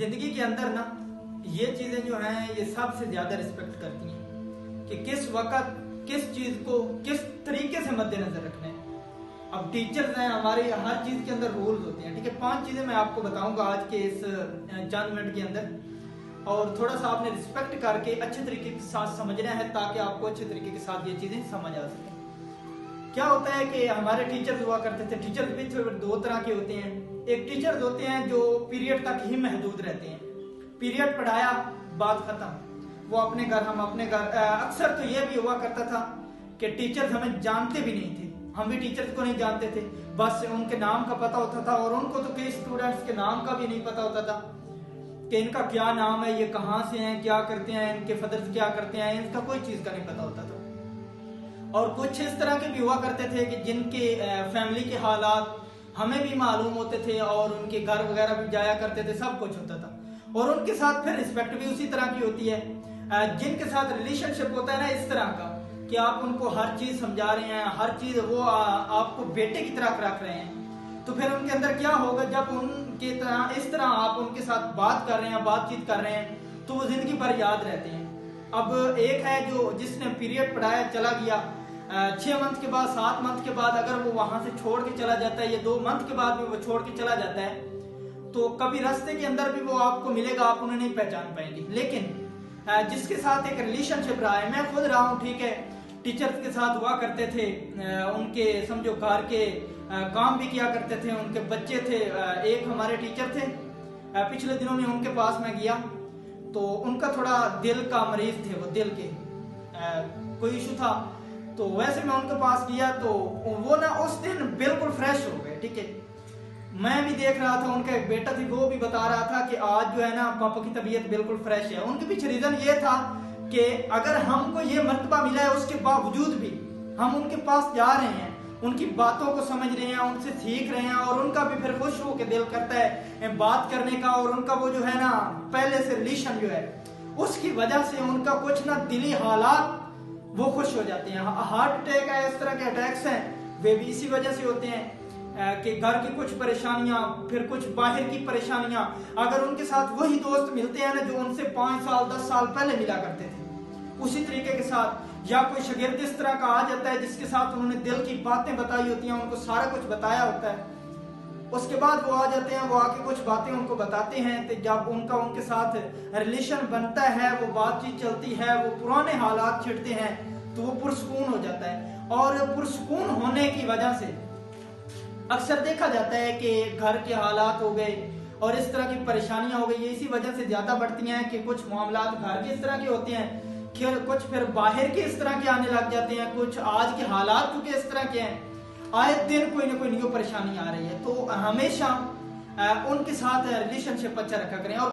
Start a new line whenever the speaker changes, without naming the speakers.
जिंदगी के अंदर ना ये चीजें जो हैं ये सबसे ज्यादा रिस्पेक्ट करती हैं कि किस वक्त किस चीज को किस तरीके से मद्देनजर रखना है। अब टीचर्स हैं, हमारे हर चीज के अंदर रूल्स होते हैं। ठीक है, 5 चीजें मैं आपको बताऊंगा आज के इस चंद मिनट के अंदर, और थोड़ा सा आपने रिस्पेक्ट करके अच्छे तरीके के साथ समझना है ताकि आपको अच्छे तरीके के साथ ये चीजें समझ आ सके। क्या होता है कि हमारे टीचर्स हुआ करते थे, टीचर्स भी 2 तरह के होते हैं। एक टीचर्स होते हैं जो पीरियड तक ही महदूद रहते हैं, पीरियड पढ़ाया बात खत्म, वो अपने घर हम अपने घर। अक्सर तो ये भी हुआ करता था कि टीचर्स हमें जानते भी नहीं थे, हम भी टीचर्स को नहीं जानते थे, बस उनके नाम का पता होता था। और उनको तो कई स्टूडेंट्स के नाम का भी नहीं पता होता था कि इनका क्या नाम है, ये कहाँ से हैं, क्या करते हैं, इनके फादर्स क्या करते हैं, इनका कोई चीज का नहीं पता होता था। और कुछ इस तरह के भी हुआ करते थे कि जिनके फैमिली के हालात हमें भी मालूम होते थे और उनके घर वगैरह भी जाया करते थे, सब कुछ होता था। और उनके साथ फिर रिस्पेक्ट भी उसी तरह की होती है। जिनके साथ रिलेशनशिप होता है ना इस तरह का कि आप उनको हर चीज समझा रहे हैं, हर चीज वो आपको बेटे की तरह रख रहे हैं, तो फिर उनके अंदर क्या होगा, जब उनके तरह इस तरह आप उनके साथ बात कर रहे हैं, बातचीत कर रहे हैं, तो वो जिंदगी भर याद रहते हैं। अब एक है जो जिसने पीरियड पढ़ाया चला गया, 6 मंथ के बाद 7 मंथ के बाद अगर वो वहां से छोड़ के चला जाता है, या 2 मंथ के बाद भी वो छोड़ के चला जाता है, तो कभी रास्ते के अंदर भी वो आपको मिलेगा, आप उन्हें नहीं पहचान पाएंगे। लेकिन जिसके साथ एक रिलेशनशिप रहा है, मैं खुद रहा हूँ, ठीक है, टीचर्स के साथ हुआ करते थे, उनके समझो घर के काम भी किया करते थे, उनके बच्चे थे। एक हमारे टीचर थे, पिछले दिनों में उनके पास मैं गया तो उनका थोड़ा दिल का मरीज थे, वो दिल के कोई इशू था, तो वैसे मैं उनके पास गया तो वो ना उस दिन बिल्कुल फ्रेश हो गए। ठीक है, मैं भी देख रहा था, उनका एक बेटा थी, वो भी बता रहा था कि आज जो है ना पापा की तबीयत बिल्कुल फ्रेश है। उनके पीछे रीजन ये था कि अगर हमको ये मर्तबा मिला है उसके बावजूद भी हम उनके पास जा रहे हैं, उनकी बातों को समझ रहे हैं, उनसे सीख रहे हैं, और उनका भी फिर खुश हो के दिल करता है बात करने का। और उनका वो जो है ना पहले से रिलेशन जो है उसकी वजह से उनका कुछ ना दिली हालात वो खुश हो जाते हैं। हार्ट अटैक है, इस तरह के अटैक्स हैं, वे भी इसी वजह से होते हैं कि घर की कुछ परेशानियां, फिर कुछ बाहर की परेशानियां। अगर उनके साथ वही दोस्त मिलते हैं ना जो उनसे 5 साल 10 साल पहले मिला करते थे, उसी तरीके के साथ, या कोई शागिर्द इस तरह का आ जाता है जिसके साथ उन्होंने दिल की बातें बताई होती हैं, उनको सारा कुछ बताया होता है, उसके बाद वो आ जाते हैं, वो आके कुछ बातें उनको बताते हैं, तो जब उनका उनके साथ रिलेशन बनता है, वो बातचीत चलती है, वो पुराने हालात छिड़ते हैं, तो वो पुरसकून हो जाता है। और पुरसकून होने की वजह से अक्सर देखा जाता है कि घर के हालात हो गए और इस तरह की परेशानियां हो गई, ये इसी वजह से ज्यादा बढ़ती हैं कि कुछ मामला घर के इस तरह के होते हैं, कुछ फिर बाहर के इस तरह के आने लग जाते हैं, कुछ आज के हालात चूंकि इस तरह के हैं, आए दिन कोई ना कोई न्यू परेशानी आ रही है। तो हमेशा उनके साथ रिलेशनशिप अच्छा रखा करें। और